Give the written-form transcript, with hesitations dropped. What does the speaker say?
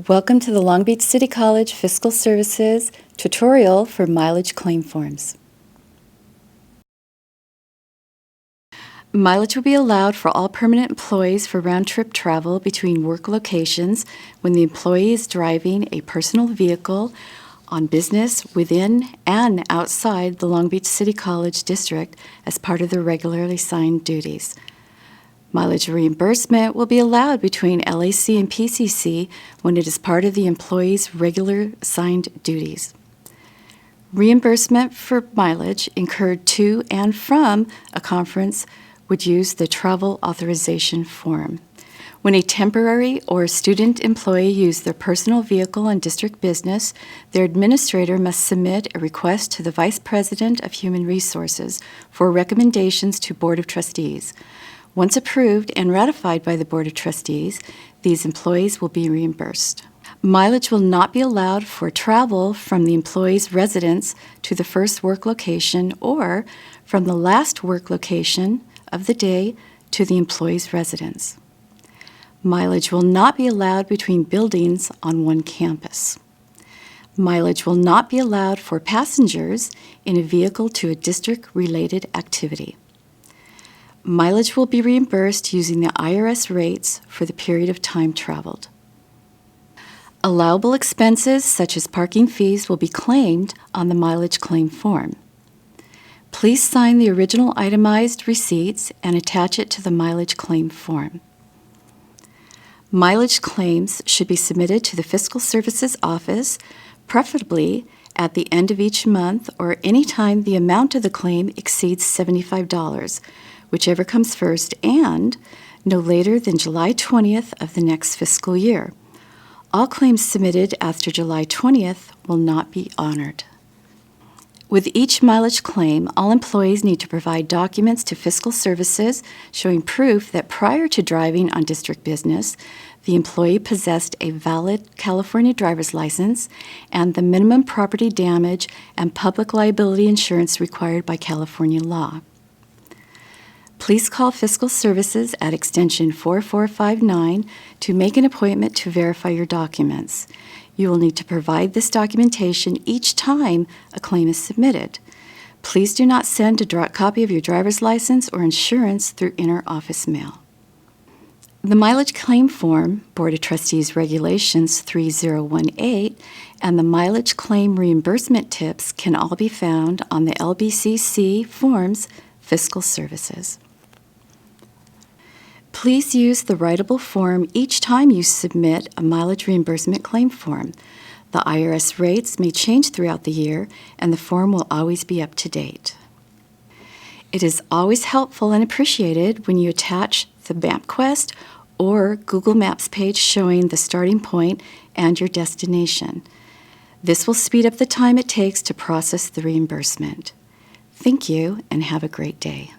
Welcome to the Long Beach City College Fiscal Services tutorial for mileage claim forms. Mileage will be allowed for all permanent employees for round-trip travel between work locations when the employee is driving a personal vehicle on business within and outside the Long Beach City College District as part of their regularly assigned duties. Mileage reimbursement will be allowed between LAC and PCC when it is part of the employee's regular assigned duties. Reimbursement for mileage incurred to and from a conference would use the travel authorization form. When a temporary or student employee use their personal vehicle on district business, their administrator must submit a request to the Vice President of Human Resources for recommendations to Board of Trustees. Once approved and ratified by the Board of Trustees, these employees will be reimbursed. Mileage will not be allowed for travel from the employee's residence to the first work location or from the last work location of the day to the employee's residence. Mileage will not be allowed between buildings on one campus. Mileage will not be allowed for passengers in a vehicle to a district-related activity. Mileage will be reimbursed using the IRS rates for the period of time traveled. Allowable expenses such as parking fees will be claimed on the mileage claim form. Please sign the original itemized receipts and attach it to the mileage claim form. Mileage claims should be submitted to the Fiscal Services Office, preferably at the end of each month or any time the amount of the claim exceeds $75, whichever comes first, and no later than July 20th of the next fiscal year. All claims submitted after July 20th will not be honored. With each mileage claim, all employees need to provide documents to Fiscal Services showing proof that prior to driving on district business, the employee possessed a valid California driver's license and the minimum property damage and public liability insurance required by California law. Please call Fiscal Services at extension 4459 to make an appointment to verify your documents. You will need to provide this documentation each time a claim is submitted. Please do not send a direct copy of your driver's license or insurance through inter-office mail. The mileage claim form, Board of Trustees Regulations 3018, and the mileage claim reimbursement tips can all be found on the LBCC Forms Fiscal Services. Please use the writable form each time you submit a mileage reimbursement claim form. The IRS rates may change throughout the year, and the form will always be up to date. It is always helpful and appreciated when you attach the MapQuest or Google Maps page showing the starting point and your destination. This will speed up the time it takes to process the reimbursement. Thank you, and have a great day.